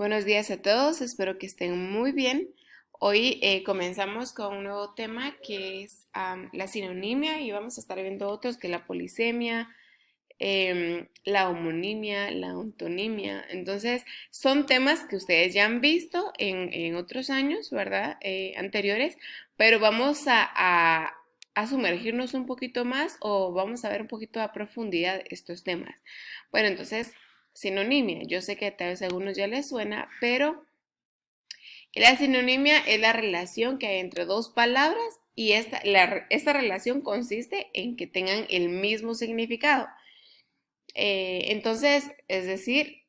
Buenos días a todos, espero que estén muy bien. Hoy comenzamos con un nuevo tema que es la sinonimia y vamos a estar viendo otros que la polisemia, la homonimia, la ontonimia. Entonces, son temas que ustedes ya han visto en otros años, ¿verdad? Anteriores, pero vamos a sumergirnos un poquito más o vamos a ver un poquito a profundidad estos temas. Bueno, entonces, sinonimia. Yo sé que tal vez a algunos ya les suena, pero la sinonimia es la relación que hay entre dos palabras y esta relación consiste en que tengan el mismo significado. Entonces, es decir,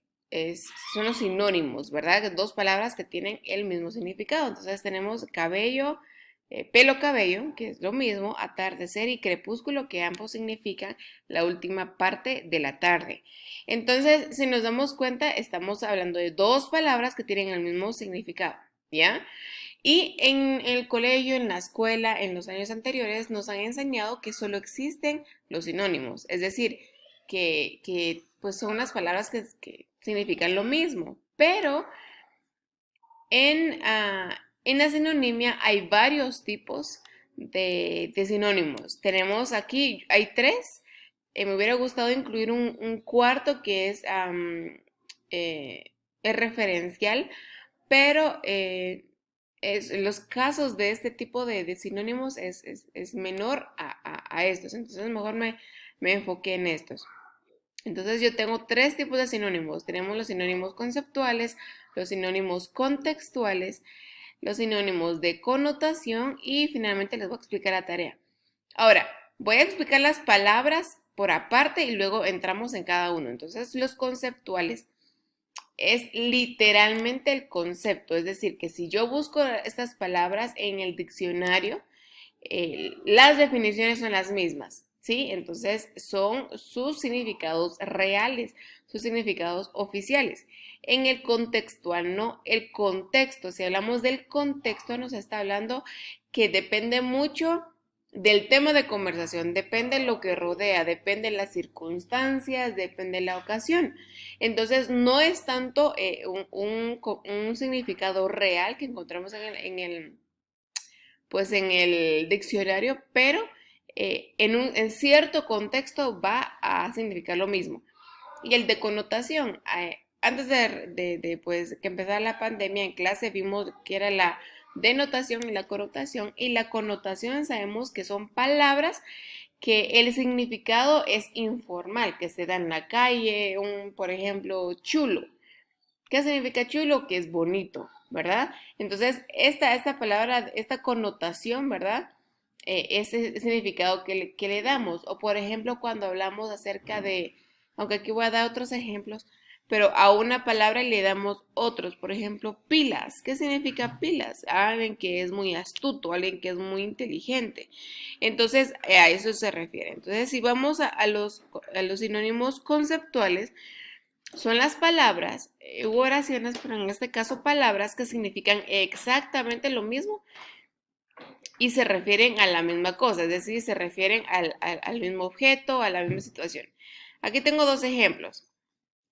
son los sinónimos, ¿verdad? Dos palabras que tienen el mismo significado. Entonces tenemos cabello, pelo cabello, que es lo mismo, atardecer y crepúsculo, que ambos significan la última parte de la tarde. Entonces, si nos damos cuenta, estamos hablando de dos palabras que tienen el mismo significado, ¿ya? Y en el colegio, en la escuela, en los años anteriores, nos han enseñado que solo existen los sinónimos, es decir, que pues son unas palabras que significan lo mismo, pero en la sinonimia hay varios tipos de sinónimos. Tenemos aquí, hay tres. Me hubiera gustado incluir un cuarto que es referencial, pero los casos de este tipo de sinónimos es menor a estos. Entonces mejor me enfoqué en estos. Entonces yo tengo tres tipos de sinónimos. Tenemos los sinónimos conceptuales, los sinónimos contextuales, los sinónimos de connotación y finalmente les voy a explicar la tarea. Ahora, voy a explicar las palabras por aparte y luego entramos en cada uno. Entonces, los conceptuales es literalmente el concepto, es decir, que si yo busco estas palabras en el diccionario, las definiciones son las mismas, ¿sí? Entonces son sus significados reales, sus significados oficiales. En el contextual, no, el contexto, si hablamos del contexto, nos está hablando que depende mucho del tema de conversación, depende de lo que rodea, depende de las circunstancias, depende de la ocasión. Entonces, no es tanto un significado real que encontramos pues en el diccionario, pero en cierto contexto va a significar lo mismo. Y el de connotación, antes pues, que empezara la pandemia en clase vimos que era la denotación y la connotación sabemos que son palabras que el significado es informal, que se da en la calle, por ejemplo, chulo. ¿Qué significa chulo? Que es bonito, ¿verdad? Entonces, esta palabra, esta connotación, ¿verdad? Ese significado que le damos. O por ejemplo, cuando hablamos acerca de, aunque aquí voy a dar otros ejemplos, pero a una palabra le damos otros. Por ejemplo, pilas. ¿Qué significa pilas? Alguien que es muy astuto, alguien que es muy inteligente. Entonces, a eso se refiere. Entonces, si vamos a los sinónimos conceptuales, son las palabras u oraciones, pero en este caso palabras que significan exactamente lo mismo y se refieren a la misma cosa, es decir, se refieren al mismo objeto, a la misma situación. Aquí tengo dos ejemplos.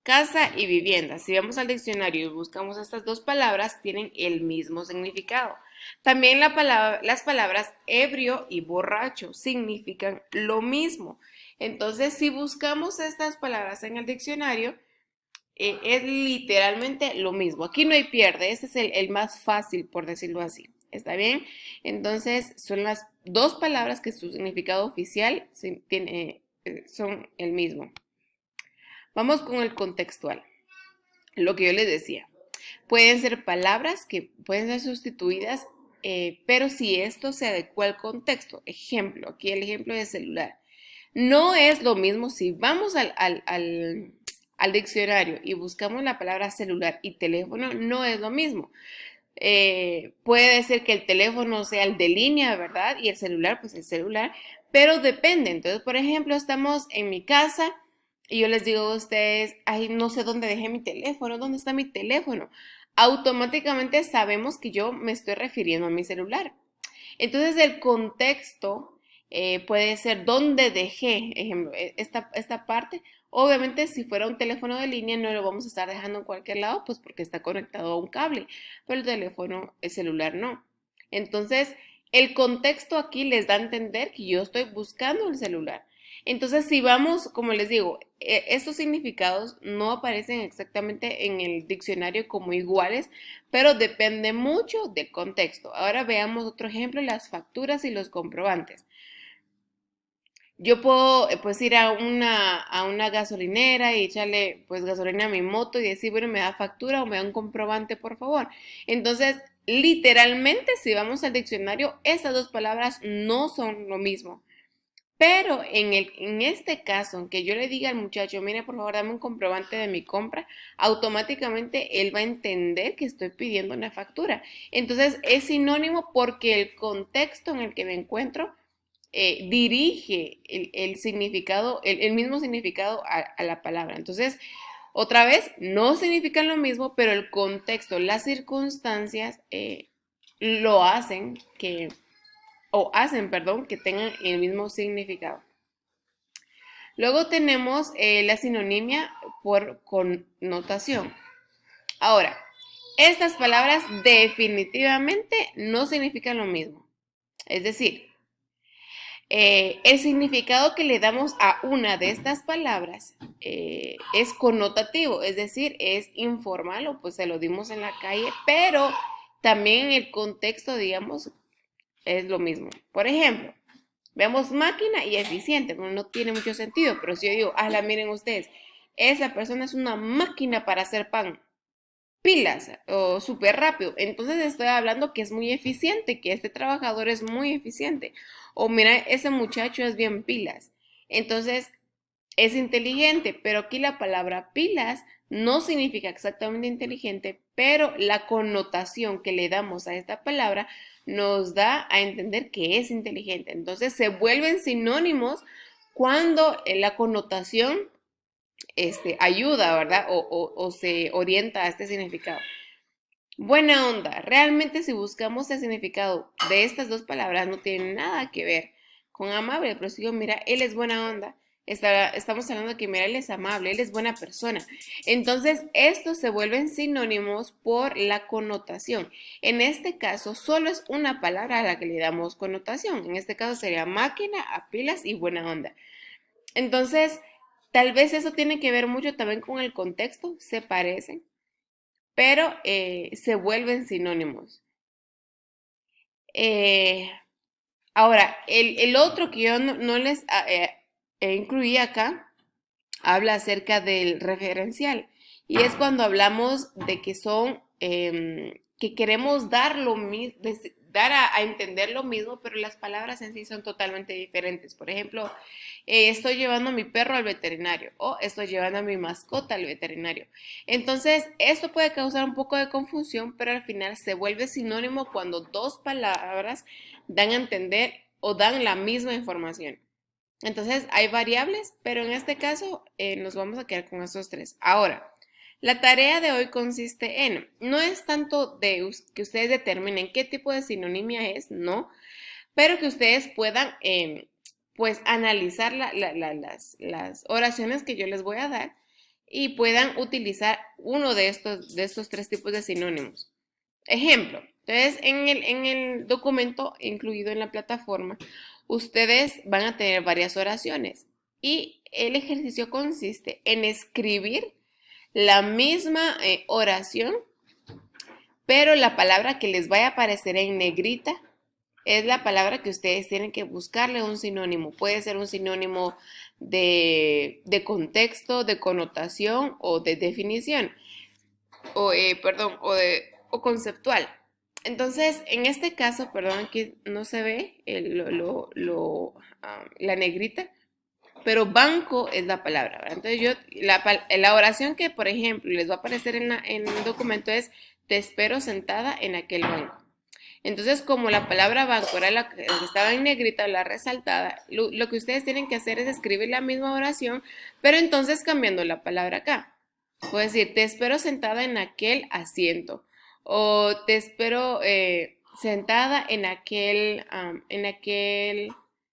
Casa y vivienda. Si vamos al diccionario y buscamos estas dos palabras, tienen el mismo significado. También las palabras ebrio y borracho significan lo mismo. Entonces, si buscamos estas palabras en el diccionario, es literalmente lo mismo. Aquí no hay pierde, este es el más fácil, por decirlo así. ¿Está bien? Entonces, son las dos palabras que su significado oficial son el mismo. Vamos con el contextual. Lo que yo les decía. Pueden ser palabras que pueden ser sustituidas, pero si esto se adecua al contexto. Ejemplo, aquí el ejemplo de celular. No es lo mismo si vamos al diccionario y buscamos la palabra celular y teléfono, no es lo mismo. Puede ser que el teléfono sea el de línea, ¿verdad? Y el celular, pues el celular, pero depende. Entonces, por ejemplo, estamos en mi casa y yo les digo a ustedes, ay, no sé dónde dejé mi teléfono, ¿dónde está mi teléfono? Automáticamente sabemos que yo me estoy refiriendo a mi celular. Entonces, el contexto puede ser dónde dejé, ejemplo, esta parte, Obviamente, si fuera un teléfono de línea, no lo vamos a estar dejando en cualquier lado, pues porque está conectado a un cable, pero el teléfono el celular no. Entonces, el contexto aquí les da a entender que yo estoy buscando el celular. Entonces, si vamos, como les digo, estos significados no aparecen exactamente en el diccionario como iguales, pero depende mucho del contexto. Ahora veamos otro ejemplo, las facturas y los comprobantes. Yo puedo pues ir a una gasolinera y echarle pues gasolina a mi moto y decir, bueno, me da factura o me da un comprobante, por favor. Entonces, literalmente, si vamos al diccionario, estas dos palabras no son lo mismo. Pero en este caso, aunque yo le diga al muchacho, mire, por favor, dame un comprobante de mi compra, automáticamente él va a entender que estoy pidiendo una factura. Entonces, es sinónimo porque el contexto en el que me encuentro dirige el significado, el mismo significado a la palabra. Entonces, otra vez, no significan lo mismo, pero el contexto, las circunstancias lo hacen que, o hacen, perdón, que tengan el mismo significado. Luego tenemos la sinonimia por connotación. Ahora, estas palabras definitivamente no significan lo mismo. Es decir, el significado que le damos a una de estas palabras es connotativo, es decir, es informal o pues se lo dimos en la calle, pero también en el contexto, digamos, es lo mismo. Por ejemplo, vemos máquina y eficiente, bueno, no tiene mucho sentido, pero si yo digo, miren ustedes, esa persona es una máquina para hacer pan, pilas o súper rápido. Entonces estoy hablando que es muy eficiente, que este trabajador es muy eficiente. O mira, ese muchacho es bien pilas. Entonces es inteligente, pero aquí la palabra pilas no significa exactamente inteligente, pero la connotación que le damos a esta palabra nos da a entender que es inteligente. Entonces se vuelven sinónimos cuando la connotación ayuda, ¿verdad? O se orienta a este significado. Buena onda. Realmente si buscamos el significado de estas dos palabras no tiene nada que ver con amable, pero si digo, mira, él es buena onda, estamos hablando de que, mira, él es amable, él es buena persona. Entonces, estos se vuelven sinónimos por la connotación. En este caso, solo es una palabra a la que le damos connotación. En este caso sería máquina, a pilas y buena onda. Entonces, tal vez eso tiene que ver mucho también con el contexto, se parecen, pero se vuelven sinónimos. Eh, Ahora, el otro que yo no les incluí acá, habla acerca del referencial. Y es cuando hablamos de que son, que queremos dar lo mismo, dar a entender lo mismo, pero las palabras en sí son totalmente diferentes. Por ejemplo, estoy llevando a mi perro al veterinario o estoy llevando a mi mascota al veterinario. Entonces, esto puede causar un poco de confusión, pero al final se vuelve sinónimo cuando dos palabras dan a entender o dan la misma información. Entonces, hay variables, pero en este caso nos vamos a quedar con estos tres. Ahora, la tarea de hoy consiste en, no es tanto de que ustedes determinen qué tipo de sinonimia es, no, pero que ustedes puedan, pues, analizar las oraciones que yo les voy a dar y puedan utilizar uno de estos tres tipos de sinónimos. Ejemplo, entonces en el documento incluido en la plataforma, ustedes van a tener varias oraciones y el ejercicio consiste en escribir la misma oración, pero la palabra que les vaya a aparecer en negrita es la palabra que ustedes tienen que buscarle un sinónimo. Puede ser un sinónimo de contexto, de connotación o de definición, o perdón, o conceptual. Entonces, en este caso, perdón, aquí no se ve la negrita, pero banco es la palabra, ¿verdad? Entonces la oración que, por ejemplo, les va a aparecer en el documento es, te espero sentada en aquel banco. Entonces, como la palabra banco era la que estaba en negrita, la resaltada, lo que ustedes tienen que hacer es escribir la misma oración, pero entonces cambiando la palabra acá. Puedo decir, te espero sentada en aquel asiento. O te espero sentada en aquel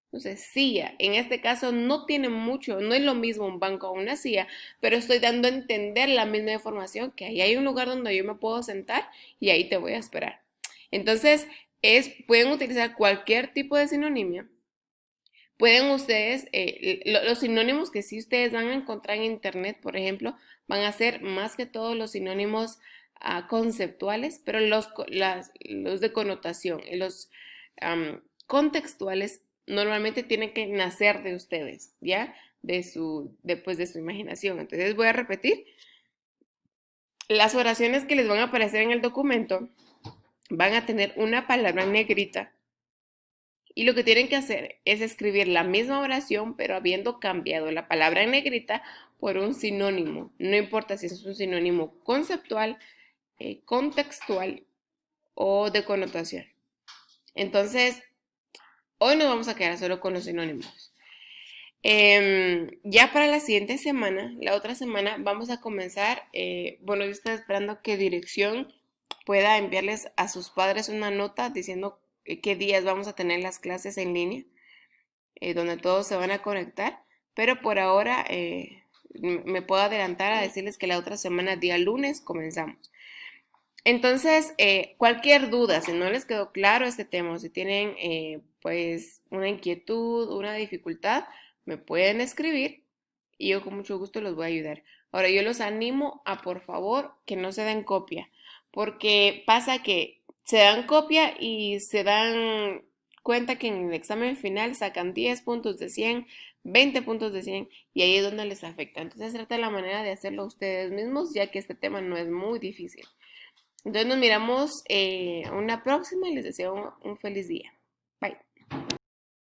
Entonces, CIA, en este caso no tiene mucho, no es lo mismo un banco o una CIA, pero estoy dando a entender la misma información, que ahí hay un lugar donde yo me puedo sentar y ahí te voy a esperar. Entonces, pueden utilizar cualquier tipo de sinonimia. Pueden ustedes, los sinónimos que sí ustedes van a encontrar en internet, por ejemplo, van a ser más que todo los sinónimos conceptuales, pero los de connotación y los contextuales normalmente tienen que nacer de ustedes, ¿ya? Después de su imaginación. Entonces voy a repetir. Las oraciones que les van a aparecer en el documento van a tener una palabra en negrita y lo que tienen que hacer es escribir la misma oración, pero habiendo cambiado la palabra en negrita por un sinónimo. No importa si es un sinónimo conceptual, contextual o de connotación. Entonces, hoy nos vamos a quedar solo con los sinónimos. Ya para la siguiente semana, la otra semana, vamos a comenzar. Bueno, yo estoy esperando que dirección pueda enviarles a sus padres una nota diciendo qué días vamos a tener las clases en línea, donde todos se van a conectar, pero por ahora me puedo adelantar a decirles que la otra semana, día lunes, comenzamos. Entonces, cualquier duda, si no les quedó claro este tema, o si tienen pues una inquietud, una dificultad, me pueden escribir y yo con mucho gusto los voy a ayudar. Ahora, yo los animo a por favor que no se den copia, porque pasa que se dan copia y se dan cuenta que en el examen final sacan 10 puntos de 100, 20 puntos de 100 y ahí es donde les afecta. Entonces, trata la manera de hacerlo ustedes mismos, ya que este tema no es muy difícil. Entonces nos miramos una próxima y les deseo un feliz día.